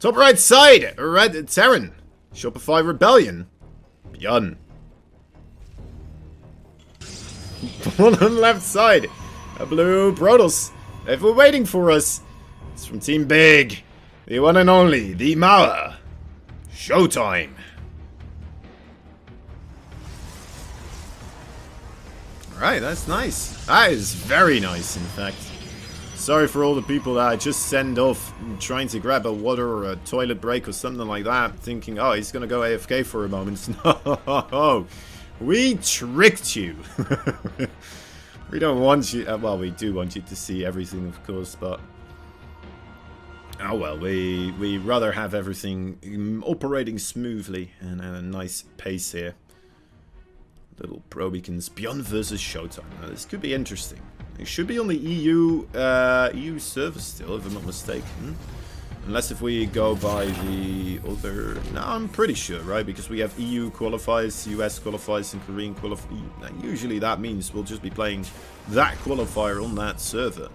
Top right side, Red Terran. Shopify Rebellion. Byun. One on left side. A blue Protoss. If we're waiting for us. It's from Team Big. The one and only, the Mauer. Showtime. Alright, that's nice. That is very nice, in fact. Sorry for all the people that I just send off trying to grab a water or a toilet break or something like that, thinking, oh, he's gonna go AFK for a moment. No, we tricked you. We don't want you, well, we do want you to see everything, of course, but oh well, we rather have everything operating smoothly and at a nice pace here. Little pro beacons, Byun versus Showtime. Now, this could be interesting. It should be on the EU server still, if I'm not mistaken. Unless if we go by the other... No, I'm pretty sure, right? Because we have EU qualifiers, US qualifiers, and Korean qualifiers. Usually that means we'll just be playing that qualifier on that server.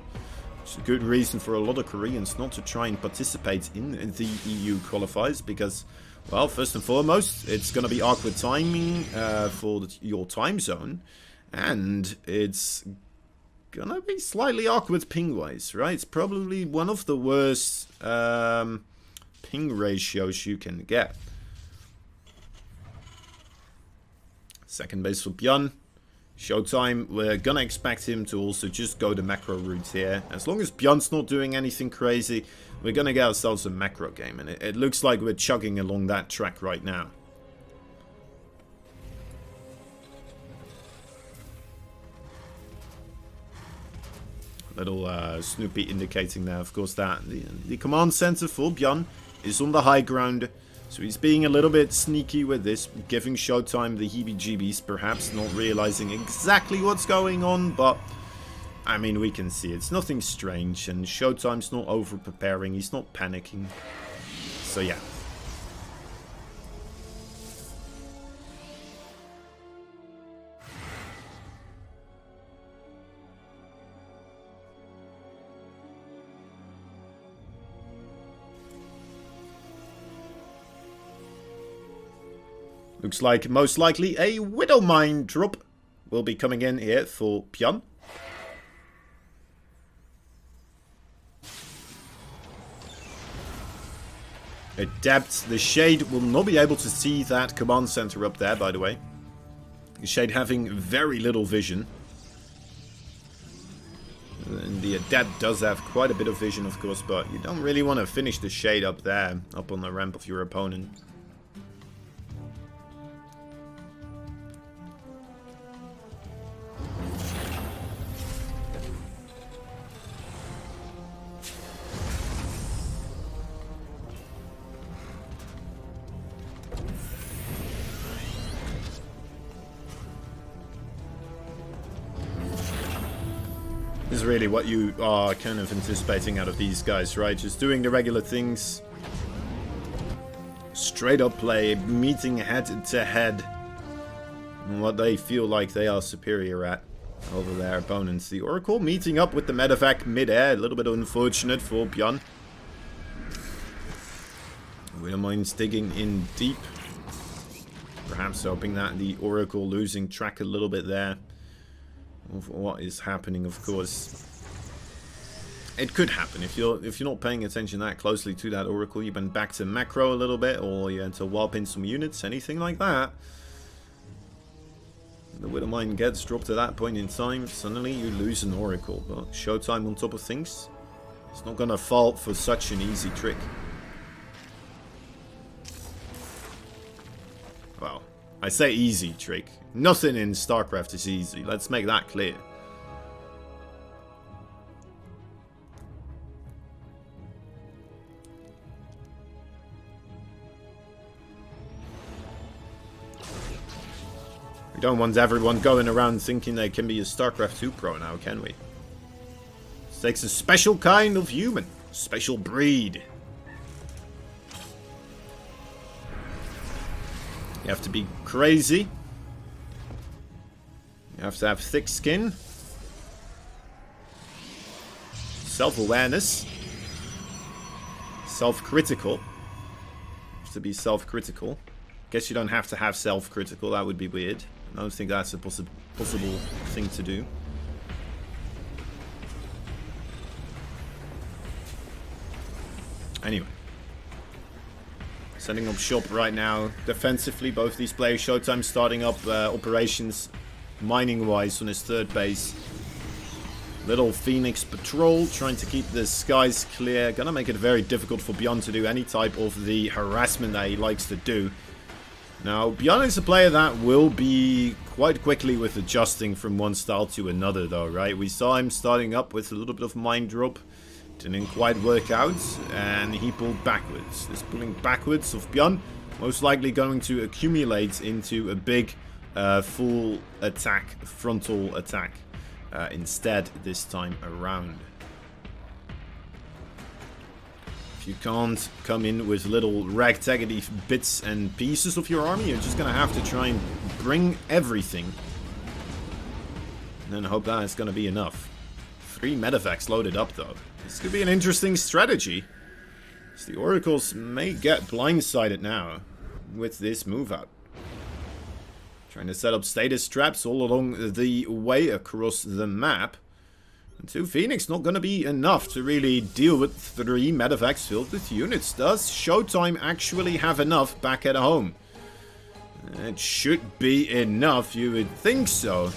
Which is a good reason for a lot of Koreans not to try and participate in the EU qualifiers. Because, well, first and foremost, it's going to be awkward timing for your time zone. And it's gonna be slightly awkward ping-wise, right? It's probably one of the worst ping ratios you can get. Second base for Byun. Showtime, we're gonna expect him to also just go the macro route here. As long as Byun's not doing anything crazy, we're gonna get ourselves a macro game. And it looks like we're chugging along that track right now. Little Snoopy indicating there, of course, that the command center for Byun is on the high ground. So he's being a little bit sneaky with this, giving Showtime the heebie-jeebies, perhaps not realizing exactly what's going on, but I mean, we can see it's nothing strange, and Showtime's not over-preparing, he's not panicking. So yeah. Looks like most likely a Widow Mine drop will be coming in here for Byun. Adept, the Shade will not be able to see that command center up there, by the way. The Shade having very little vision. And the Adept does have quite a bit of vision, of course, but you don't really want to finish the Shade up there, up on the ramp of your opponent. Is really what you are kind of anticipating out of these guys, right? Just doing the regular things. Straight up play, meeting head to head. And what they feel like they are superior at over their opponents. The Oracle meeting up with the medevac mid-air. A little bit unfortunate for Byun. Widowmine's digging in deep. Perhaps hoping that the Oracle losing track a little bit there of what is happening, of course. It could happen if you're not paying attention that closely to that Oracle. You've been back to macro a little bit, or you had to warp in some units, anything like that. The Widowmine gets dropped at that point in time. Suddenly you lose an Oracle, but Showtime on top of things. It's not gonna fall for such an easy trick. Well, I say easy trick. Nothing in StarCraft is easy. Let's make that clear. We don't want everyone going around thinking they can be a StarCraft 2 pro now, can we? It takes a special kind of human. Special breed. You have to be crazy. You have to have thick skin. Self-awareness. Self-critical. have to be self-critical. Guess you don't have to have self-critical. That would be weird. I don't think that's a possible thing to do. Anyway. Setting up shop right now. Defensively, both these players. SHOWTIME starting up operations mining-wise on his third base. Little Phoenix patrol, trying to keep the skies clear. Gonna make it very difficult for Byun to do any type of the harassment that he likes to do. Now, Byun is a player that will be quite quickly with adjusting from one style to another, though, right? We saw him starting up with a little bit of mine drop. Didn't quite work out, and he pulled backwards. This pulling backwards of Byun most likely going to accumulate into a big full attack, frontal attack. Instead this time around. If you can't come in with little ragtaggedy bits and pieces of your army, you're just gonna have to try and bring everything. And then hope that it's gonna be enough. 3 medevacs loaded up though. This could be an interesting strategy. So the Oracles may get blindsided now with this move out. Trying to set up status traps all along the way across the map. And 2 Phoenix not going to be enough to really deal with 3 medevacs filled with units. Does SHOWTIME actually have enough back at home? It should be enough, you would think so.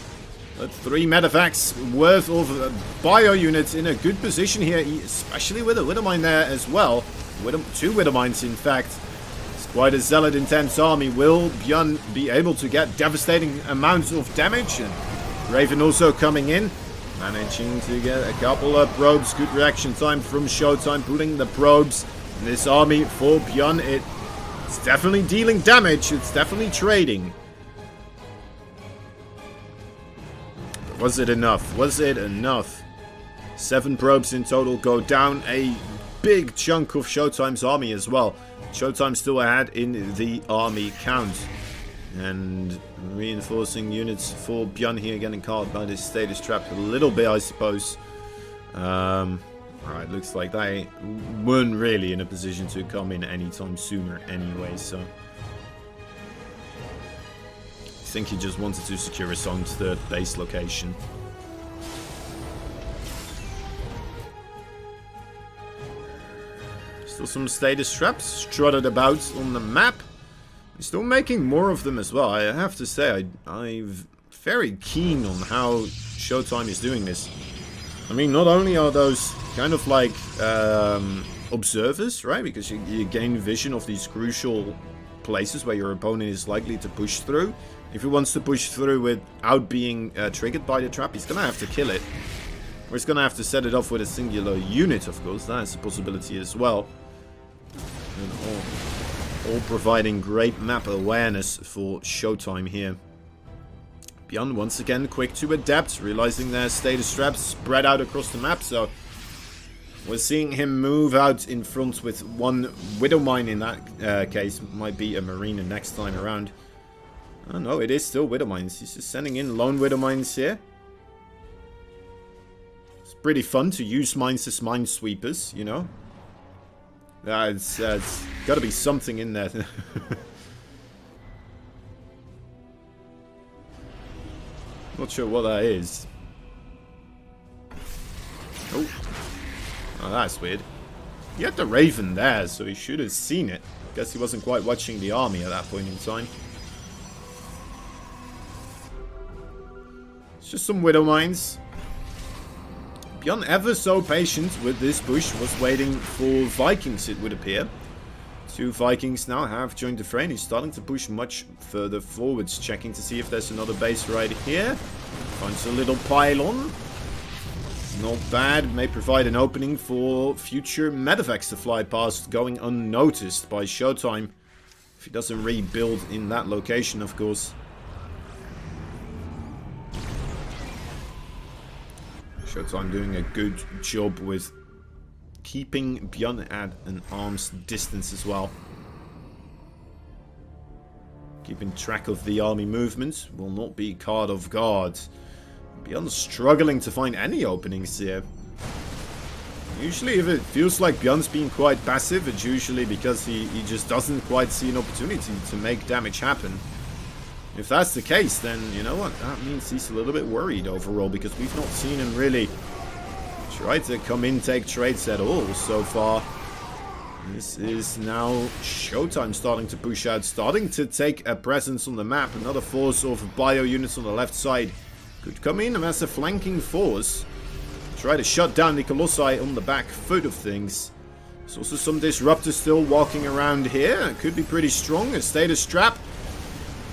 But 3 medevacs worth of bio units in a good position here, especially with a Widowmine there as well. 2 Widowmines in fact. Quite a zealot intense army. Will Byun be able to get devastating amounts of damage? And Raven also coming in, managing to get a couple of probes. Good reaction time from SHOWTIME, putting the probes in this army for Byun. It's definitely dealing damage. It's definitely trading. But was it enough? Was it enough? 7 probes in total go down. A big chunk of SHOWTIME's army as well. SHOWTIME still ahead in the army count. And reinforcing units for Byun here, getting caught by this status trap a little bit, I suppose. Alright, looks like they weren't really in a position to come in anytime sooner anyway, so. I think he just wanted to secure his own 3rd base location. Still some status traps strutted about on the map. He's still making more of them as well. I have to say, I'm very keen on how SHOWTIME is doing this. I mean, not only are those kind of like observers, right? Because you gain vision of these crucial places where your opponent is likely to push through. If he wants to push through without being triggered by the trap, he's going to have to kill it. Or he's going to have to set it off with a singular unit, of course. That's a possibility as well. And all providing great map awareness for SHOWTIME here. Byun once again quick to adapt, realizing their status traps spread out across the map, so we're seeing him move out in front with 1 Widowmine in that case. Might be a Marina next time around. Oh no, it is still Widowmines. He's just sending in lone Widowmines here. It's pretty fun to use mines as minesweepers, you know. It's got to be something in there. Not sure what that is. Oh, that's weird. He had the Raven there, so he should have seen it. Guess he wasn't quite watching the army at that point in time. It's just some Widowmines. Byun, ever so patient with this push, was waiting for Vikings, it would appear. 2 Vikings now have joined the fray. He's starting to push much further forwards, checking to see if there's another base right here. Finds a little pylon. Not bad. May provide an opening for future medevacs to fly past, going unnoticed by SHOWTIME. If he doesn't rebuild in that location, of course. SHOWTIME doing a good job with keeping Byun at an arm's distance as well. Keeping track of the army movements will not be caught off guard. Byun's struggling to find any openings here. Usually if it feels like Byun's being quite passive, it's usually because he just doesn't quite see an opportunity to make damage happen. If that's the case, then you know what? That means he's a little bit worried overall, because we've not seen him really try to come in, take trades at all so far. This is now SHOWTIME starting to push out, starting to take a presence on the map. Another force of bio units on the left side could come in as a flanking force. Try to shut down the Colossi on the back foot of things. There's also some Disruptors still walking around here. It could be pretty strong. A status trap.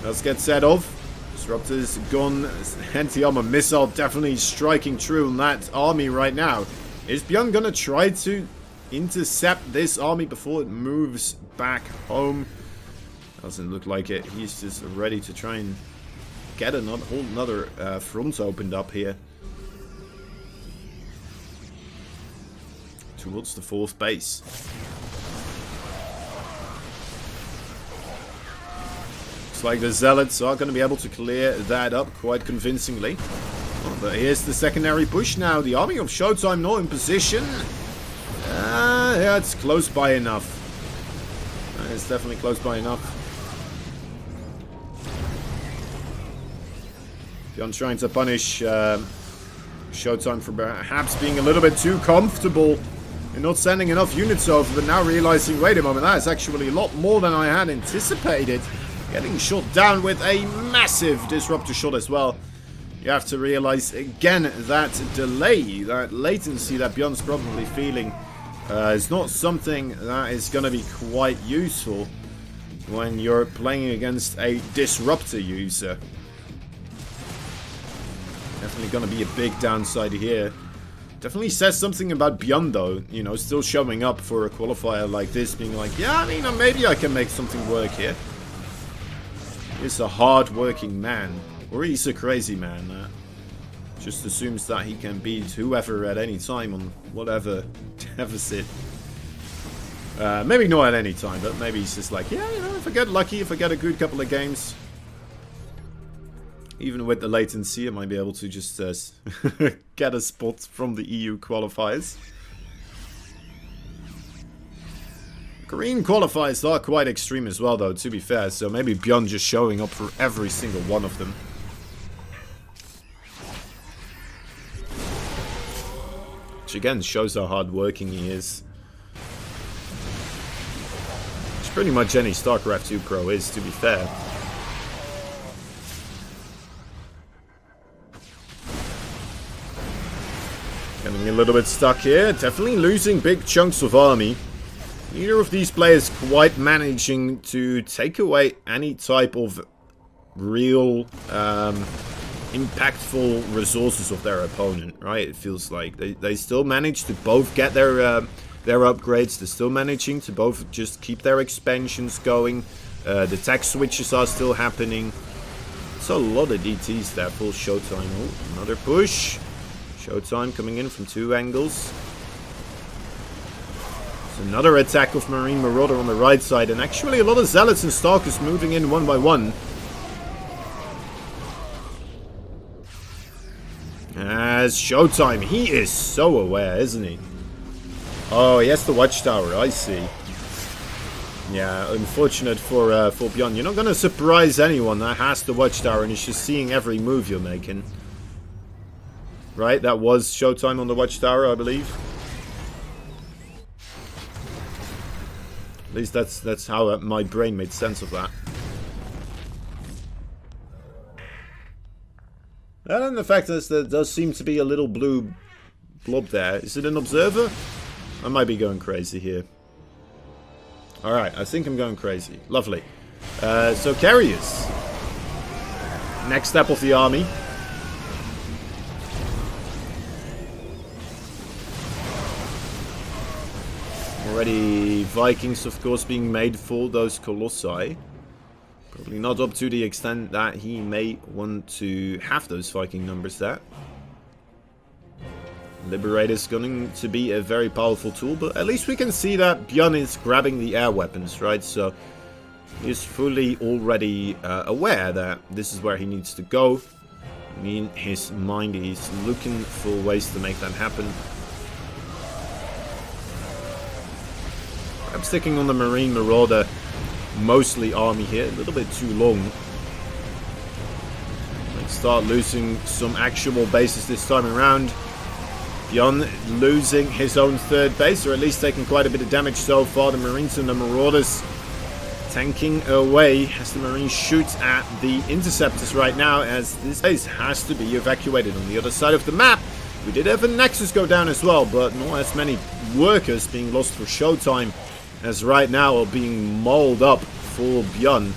Let's get set off. Disruptors gone. Anti-armor missile definitely striking true on that army right now. Is Byun gonna try to intercept this army before it moves back home? Doesn't look like it. He's just ready to try and get another front opened up here. Towards the 4th base. Looks like the Zealots are going to be able to clear that up quite convincingly. Oh, but here's the secondary push now. The army of SHOWTIME not in position. Yeah, it's close by enough. It's definitely close by enough. Byun trying to punish SHOWTIME for perhaps being a little bit too comfortable and not sending enough units over, but now realizing, wait a moment, that is actually a lot more than I had anticipated. Getting shot down with a massive disruptor shot as well. You have to realize again that delay, that latency that Byun's probably feeling is not something that is going to be quite useful when you're playing against a disruptor user. Definitely going to be a big downside here. Definitely says something about Byun though, you know, still showing up for a qualifier like this, being like, yeah, I mean, maybe I can make something work here. He's a hard-working man, or he's a crazy man. Just assumes that he can beat whoever at any time on whatever deficit. Maybe not at any time, but maybe he's just like, yeah, you know, if I get lucky, if I get a good couple of games, even with the latency, I might be able to just get a spot from the EU qualifiers. Korean qualifiers are quite extreme as well, though, to be fair, so maybe Byun just showing up for every single one of them. Which again shows how hard-working he is. Which pretty much any StarCraft 2 pro is, to be fair. Getting a little bit stuck here. Definitely losing big chunks of army. Neither of these players quite managing to take away any type of real impactful resources of their opponent, right? It feels like they still manage to both get their upgrades. They're still managing to both just keep their expansions going. The tech switches are still happening. It's a lot of DTs there for SHOWTIME. Oh, another push. SHOWTIME coming in from 2 angles. There's another attack of Marine Marauder on the right side, and actually a lot of Zealots and Stalkers moving in one by one. As SHOWTIME, he is so aware, isn't he? Oh, he has the Watchtower, I see. Yeah, unfortunate for Byun. You're not going to surprise anyone that has the Watchtower and is just seeing every move you're making. Right, that was SHOWTIME on the Watchtower, I believe. At least that's how my brain made sense of that. And then the fact is that there does seem to be a little blue blob there. Is it an observer? I might be going crazy here. Alright, I think I'm going crazy. Lovely. So carriers. Next step of the army. Already Vikings, of course, being made for those Colossi. Probably not up to the extent that he may want to have those Viking numbers there. Liberator is going to be a very powerful tool, but at least we can see that Byun is grabbing the air weapons, right? So he's fully already aware that this is where he needs to go. In his mind, he's looking for ways to make that happen. I'm sticking on the Marine Marauder mostly army here. A little bit too long. Let's start losing some actual bases this time around. Byun losing his own third base, or at least taking quite a bit of damage so far. The Marines and the Marauders tanking away as the Marines shoot at the Interceptors right now, as this base has to be evacuated. On the other side of the map, we did have a Nexus go down as well, but not as many workers being lost for Showtime as right now are being mauled up for Byun.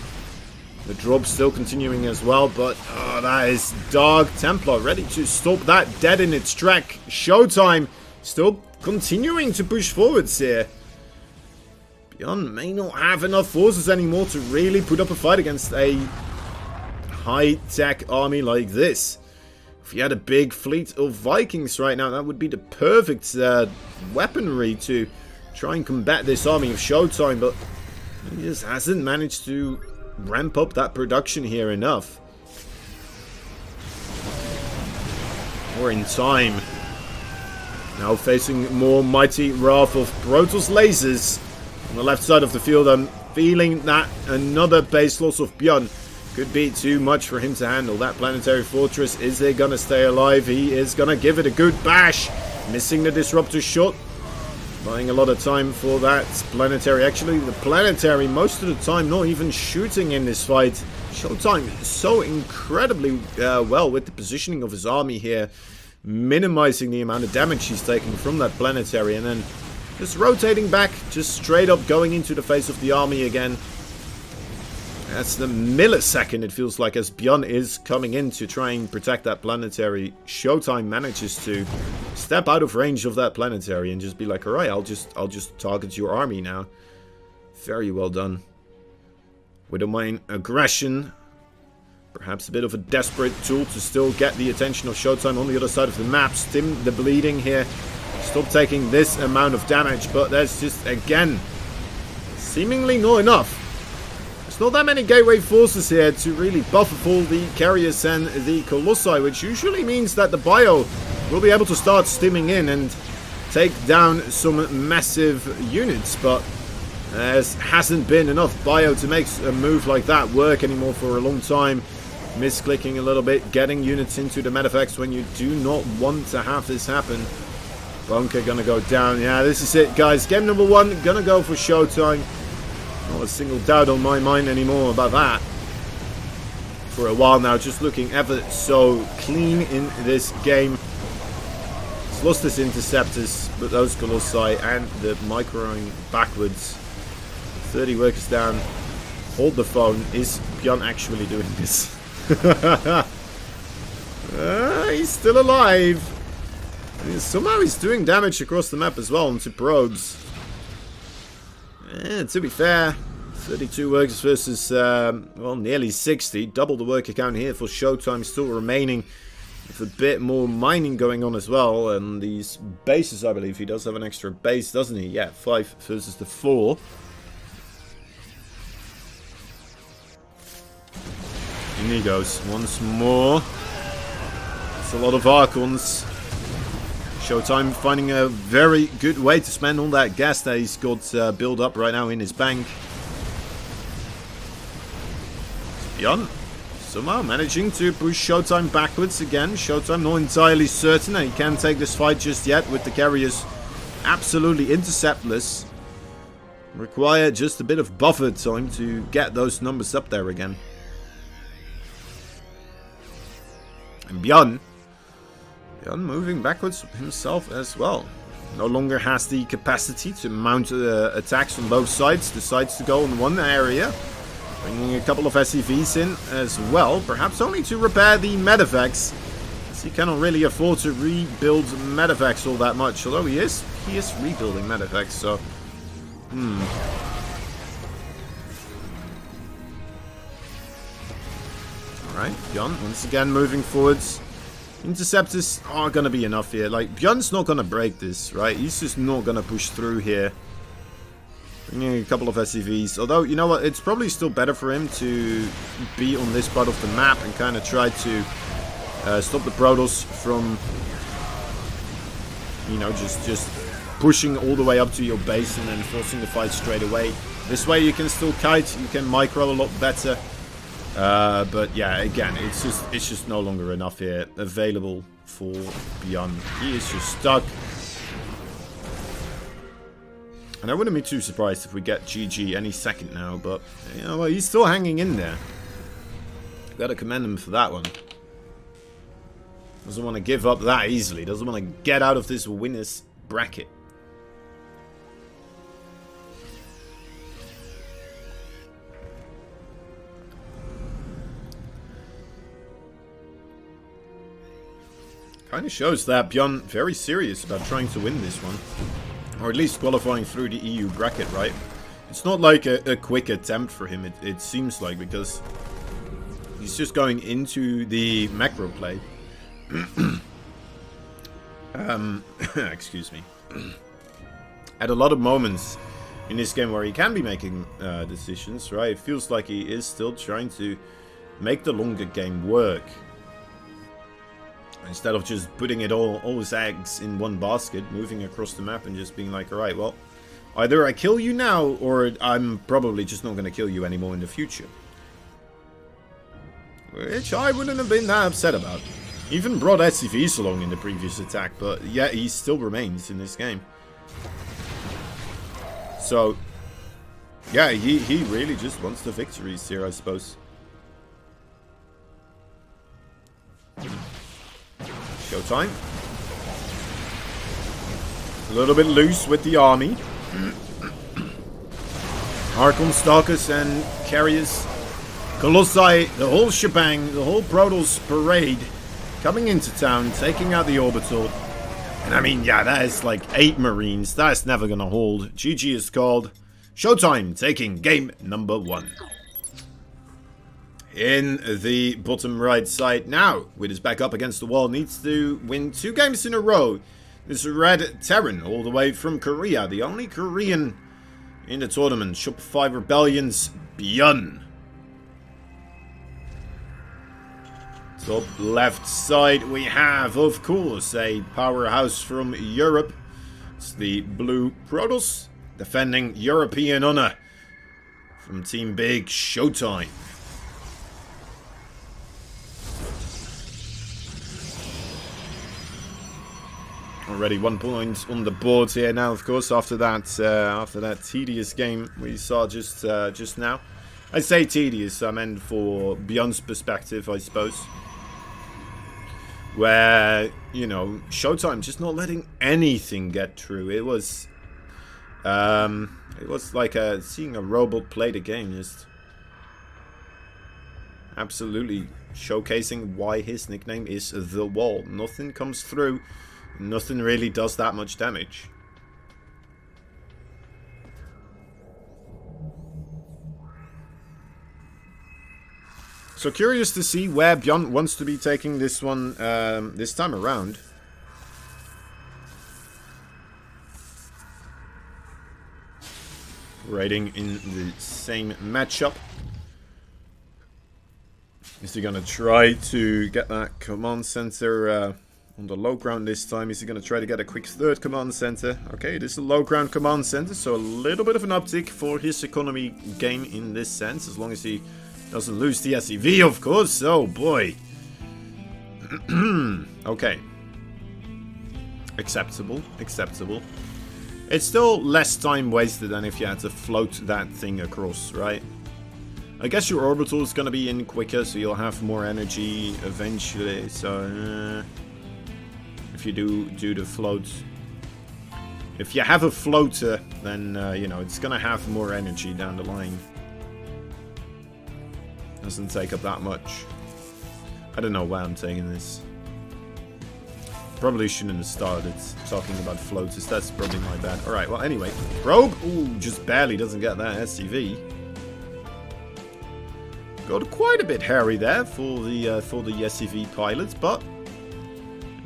The drop still continuing as well, but that is Dark Templar ready to stop that dead in its track. Showtime still continuing to push forwards here. Byun may not have enough forces anymore to really put up a fight against a high-tech army like this. If he had a big fleet of Vikings right now, that would be the perfect weaponry to try and combat this army of Showtime, but he just hasn't managed to ramp up that production here enough. Or in time. Now facing more mighty wrath of Protoss lasers. On the left side of the field, I'm feeling that another base loss of Byun could be too much for him to handle. That planetary fortress, is it gonna stay alive? He is gonna give it a good bash. Missing the disruptor shot. Buying a lot of time for that planetary. Actually, the planetary, most of the time, not even shooting in this fight. Showtime is so incredibly well with the positioning of his army here. Minimizing the amount of damage he's taking from that planetary. And then just rotating back, just straight up going into the face of the army again. That's the millisecond, it feels like, as Byun is coming in to try and protect that planetary. Showtime manages to step out of range of that planetary and just be like, alright, I'll just target your army now. Very well done. Widowmine aggression. Perhaps a bit of a desperate tool to still get the attention of Showtime on the other side of the map. Stim the bleeding here. Stop taking this amount of damage, but there's just, again, seemingly not enough. There's not that many gateway forces here to really buff all the carriers and the Colossi, which usually means that the Bio will be able to start stimming in and take down some massive units, but there hasn't been enough Bio to make a move like that work anymore for a long time. Misclicking a little bit, getting units into the Medifex when you do not want to have this happen. Bunker gonna go down. Yeah, this is it, guys. Game number 1, gonna go for Showtime. Not a single doubt on my mind anymore about that. For a while now, just looking ever so clean in this game. He's lost his Interceptors, but those Colossi and the microing backwards. 30 workers down. Hold the phone. Is Byun actually doing this? He's still alive. Somehow he's doing damage across the map as well onto probes. To be fair, 32 workers versus, well, nearly 60. Double the worker count here for Showtime still remaining. With a bit more mining going on as well. And these bases, I believe he does have an extra base, doesn't he? Yeah, 5 versus the 4. In he goes once more. It's a lot of Archons. Showtime finding a very good way to spend all that gas that he's got built up right now in his bank. Byun somehow managing to push Showtime backwards again. Showtime not entirely certain that he can take this fight just yet with the carriers absolutely interceptless. Require just a bit of buffer time to get those numbers up there again. And Byun moving backwards himself as well. No longer has the capacity to mount attacks on both sides. Decides to go in one area. Bringing a couple of SCVs in as well. Perhaps only to repair the Medifex. As he cannot really afford to rebuild Medifex all that much. Although he is rebuilding Medifex, so... Alright, Byun once again moving forwards. Interceptors are going to be enough here. Like, Byun's not going to break this, right? He's just not going to push through here. Bringing a couple of SCVs. Although, you know what? It's probably still better for him to be on this part of the map and kind of try to stop the Protoss from, you know, just pushing all the way up to your base and then forcing the fight straight away. This way you can still kite, you can micro a lot better. But yeah, again, it's just no longer enough here available for Byun. He is just stuck. And I wouldn't be too surprised if we get GG any second now, but you know, well, he's still hanging in there. Gotta commend him for that one. Doesn't want to give up that easily. Doesn't want to get out of this winner's bracket. Kind of shows that Byun very serious about trying to win this one. Or at least qualifying through the EU bracket, right? It's not like a quick attempt for him, it seems like, because he's just going into the macro play. Excuse me. At a lot of moments in this game where he can be making decisions, right? It feels like he is still trying to make the longer game work. Instead of just putting all his eggs in one basket, moving across the map and just being like, alright, well, either I kill you now, or I'm probably just not going to kill you anymore in the future. Which I wouldn't have been that upset about. Even brought SCVs along in the previous attack, but yeah, he still remains in this game. So, yeah, he really just wants the victories here, I suppose. Showtime. A little bit loose with the army. Archon, Stalkers, and Carriers. Colossi, the whole shebang, the whole Protoss parade coming into town, taking out the Orbital. And I mean, yeah, that is like 8 Marines. That's never gonna hold. GG is called. Showtime taking game number 1. In the bottom right side now, with his back up against the wall, needs to win 2 games in a row. This Red Terran, all the way from Korea, the only Korean in the tournament. Shop 5 Rebellions, Byun. Top left side we have, of course, a powerhouse from Europe. It's the Blue Protoss, defending European honor from Team Big, Showtime. Already 1 point on the board here now, of course, after that tedious game we saw just now. I say tedious, I meant for Byun's perspective, I suppose. Where, you know, Showtime just not letting anything get through. It was like seeing a robot play the game, just absolutely showcasing why his nickname is The Wall. Nothing comes through. Nothing really does that much damage. So curious to see where Byun wants to be taking this one this time around. Raiding in the same matchup. Is he gonna try to get that command center on the low ground this time? Is he going to try to get a quick 3rd command center? Okay, it is a low ground command center, so a little bit of an uptick for his economy game in this sense, as long as he doesn't lose the SEV, of course. Oh boy. Okay. Acceptable, acceptable. It's still less time wasted than if you had to float that thing across, right? I guess your orbital is going to be in quicker, so you'll have more energy eventually, so if you do the float. If you have a floater, then, you know, it's going to have more energy down the line. Doesn't take up that much. I don't know why I'm taking this. Probably shouldn't have started talking about floaters. That's probably my bad. Alright, well, anyway. Probe. Ooh, just barely doesn't get that SCV. Got quite a bit hairy there for the SCV pilot, but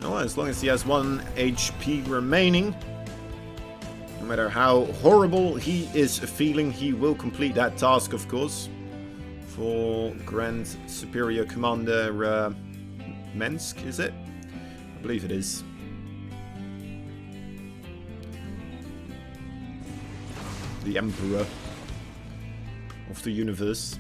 no, as long as he has 1 HP remaining, no matter how horrible he is feeling, he will complete that task, of course. For Grand Superior Commander Mensk, is it? I believe it is. the Emperor of the universe.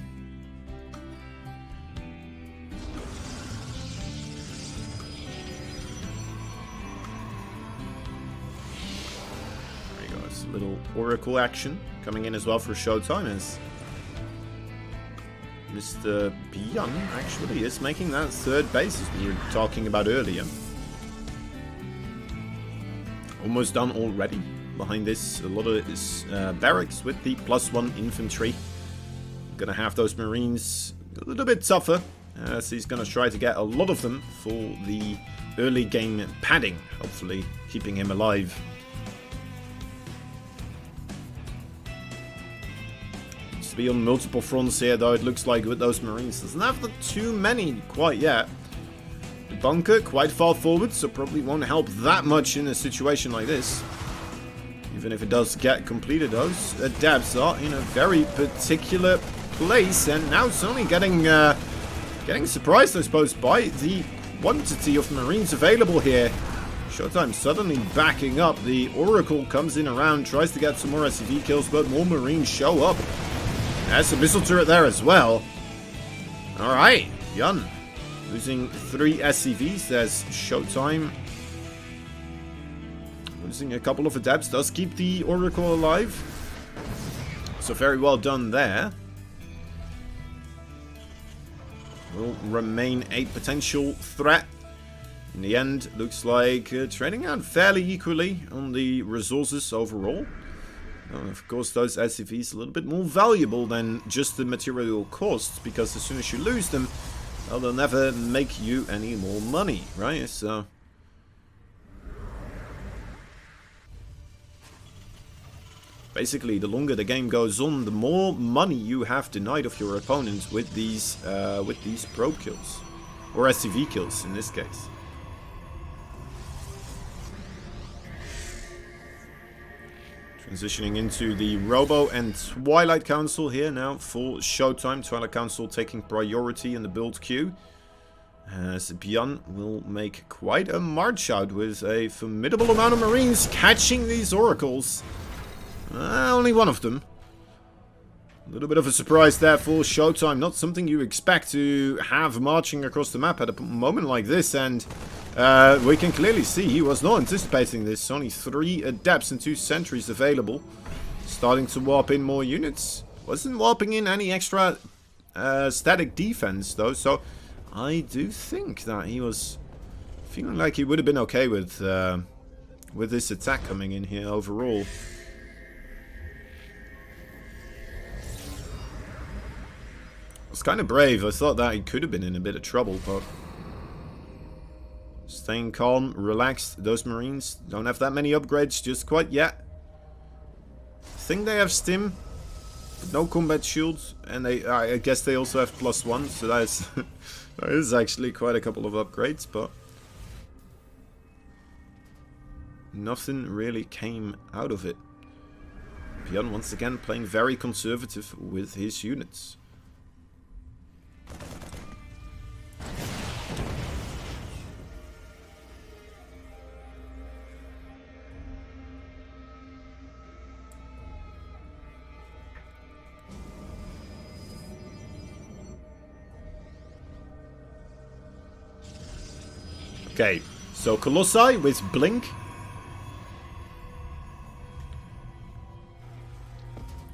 There you go, it's a little Oracle action coming in as well for Showtime as Mr. Byun actually is making that third base as we were talking about earlier. Almost done already. Behind this, a lot of his barracks with the +1 infantry. Gonna have those Marines a little bit tougher, as he's gonna try to get a lot of them for the early game padding, hopefully keeping him alive. Needs to be on multiple fronts here, though, it looks like, with those Marines. Doesn't have too many quite yet. The bunker quite far forward, so probably won't help that much in a situation like this. Even if it does get completed, those adepts are in a very particular place, and now it's only getting surprised, I suppose, by the quantity of Marines available here. Showtime suddenly backing up. The Oracle comes in around, tries to get some more SCV kills, but more Marines show up. There's a missile turret there as well. Alright, Byun losing 3 SCVs. There's Showtime losing a couple of adepts. Does keep the Oracle alive. So very well done there. Will remain a potential threat. In the end, looks like trading out fairly equally on the resources overall. Of course, those SCVs a little bit more valuable than just the material costs, because as soon as you lose them, well, they'll never make you any more money, right? So basically, the longer the game goes on, the more money you have denied of your opponent with these probe kills, or SCV kills in this case. Transitioning into the Robo and Twilight Council here now for Showtime. Twilight Council taking priority in the build queue, as Byun will make quite a march out with a formidable amount of Marines catching these Oracles. Only one of them. A little bit of a surprise there for Showtime. Not something you expect to have marching across the map at a moment like this. And we can clearly see he was not anticipating this. Only 3 adepts and 2 sentries available. Starting to warp in more units. Wasn't warping in any extra static defense though. So I do think that he was feeling like he would have been okay with this attack coming in here overall. It's kind of brave. I thought that he could have been in a bit of trouble, but staying calm, relaxed. Those Marines don't have that many upgrades just quite yet. I think they have stim, but no combat shields, and I guess they also have +1, so that is actually quite a couple of upgrades, but nothing really came out of it. Byun once again playing very conservative with his units. Okay, so Colossi with Blink.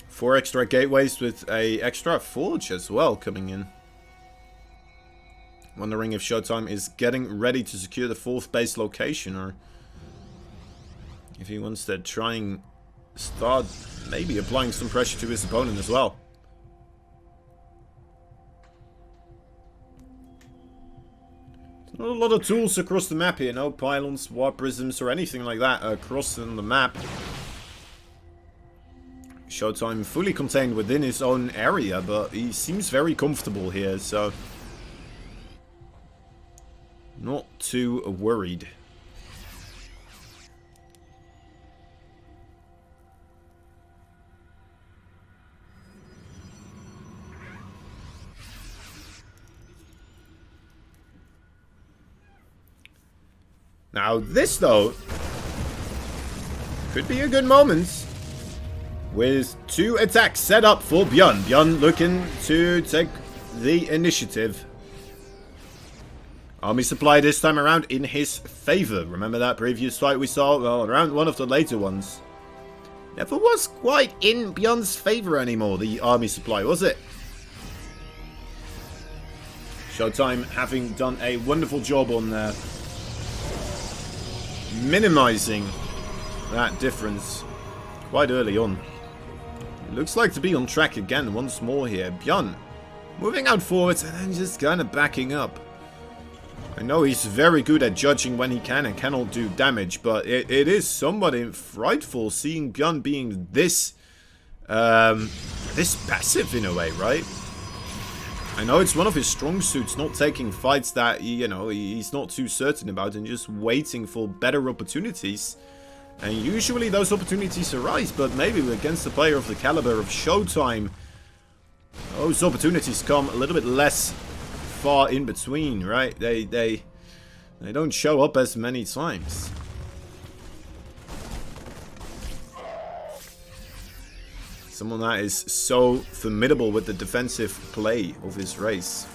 Four extra gateways with a extra forge as well coming in. Wondering if Showtime is getting ready to secure the 4th base location, or if he wants to try and start maybe applying some pressure to his opponent as well. Not a lot of tools across the map here, no pylons, warp prisms or anything like that across the map. Showtime fully contained within his own area, but he seems very comfortable here, so not too worried. Now this, though, could be a good moment. with 2 attacks set up for Byun. Byun looking to take the initiative. Army supply this time around in his favor. Remember that previous fight we saw? Well, around one of the later ones. Never was quite in Byun's favor anymore, the army supply, was it? SHOWTIME having done a wonderful job on minimizing that difference quite early on. It looks like to be on track again once more here. Byun moving out forwards and then just kind of backing up. I know he's very good at judging when he can and cannot do damage, but it is somewhat frightful seeing Byun being this passive in a way, right? I know it's one of his strong suits, not taking fights that, you know, he's not too certain about and just waiting for better opportunities. And usually those opportunities arise, but maybe against a player of the caliber of SHOWTIME, those opportunities come a little bit less far in between, right? They don't show up as many times. Someone that is so formidable with the defensive play of his race.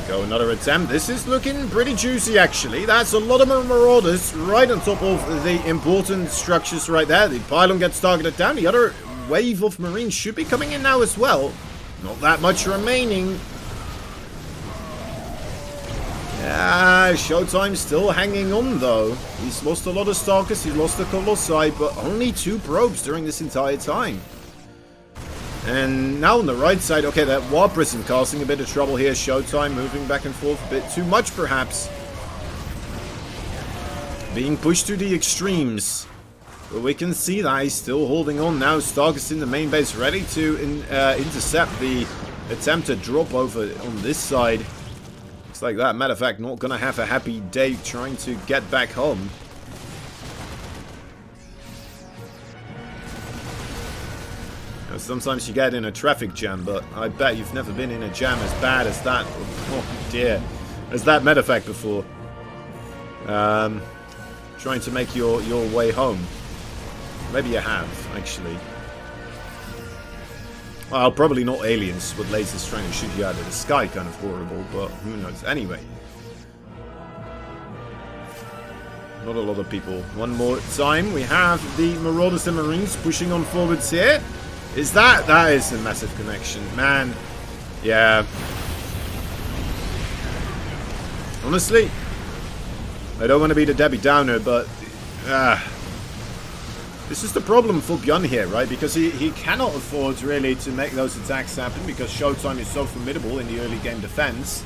Go, another attempt. This is looking pretty juicy, actually. That's a lot of marauders right on top of the important structures right there. The pylon gets targeted down. The other wave of marines should be coming in now as well. Not that much remaining. Yeah, SHOWTIME still hanging on, though. He's lost a lot of Stalkers. He lost the Colossi, but only 2 probes during this entire time. And now on the right side, okay, that War Prism causing a bit of trouble here. SHOWTIME moving back and forth a bit too much, perhaps. Being pushed to the extremes. But we can see that he's still holding on now. Stark's in the main base, ready to intercept the attempted drop over on this side. Looks like that, matter of fact, not gonna have a happy day trying to get back home. Sometimes you get in a traffic jam, but I bet you've never been in a jam as bad as that. Oh dear, as that medevac before. Trying to make your way home. Maybe you have, actually. Well, probably not aliens with lasers trying to shoot you out of the sky, kind of horrible, but who knows. Anyway. Not a lot of people. One more time, we have the Marauders and Marines pushing on forwards here. Is that is a massive connection, man. Yeah. Honestly, I don't want to be the Debbie Downer, but this is the problem for Byun here, right? Because he cannot afford really to make those attacks happen because SHOWTIME is so formidable in the early game defense.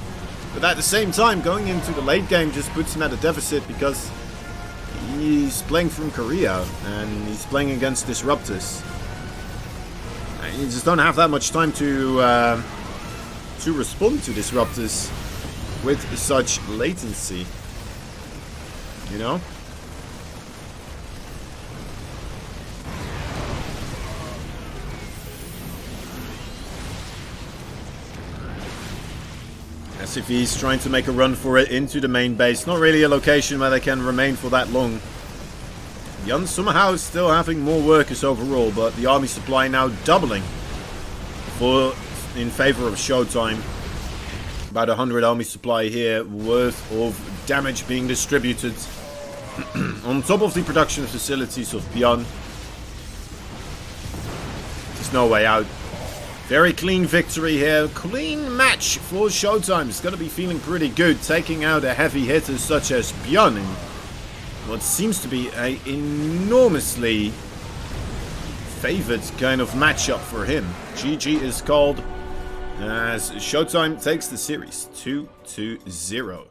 But at the same time, going into the late game just puts him at a deficit because he's playing from Korea and he's playing against Disruptors. You just don't have that much time to respond to Disruptors with such latency, you know? As if he's trying to make a run for it into the main base. Not really a location where they can remain for that long. Byun somehow still having more workers overall, but the army supply now doubling in favor of SHOWTIME. About 100 army supply here worth of damage being distributed on top of the production facilities of Byun. There's no way out. Very clean victory here. Clean match for SHOWTIME. It's going to be feeling pretty good, taking out a heavy hitter such as Byun in what seems to be an enormously favored kind of matchup for him. GG is called as SHOWTIME takes the series 2-0.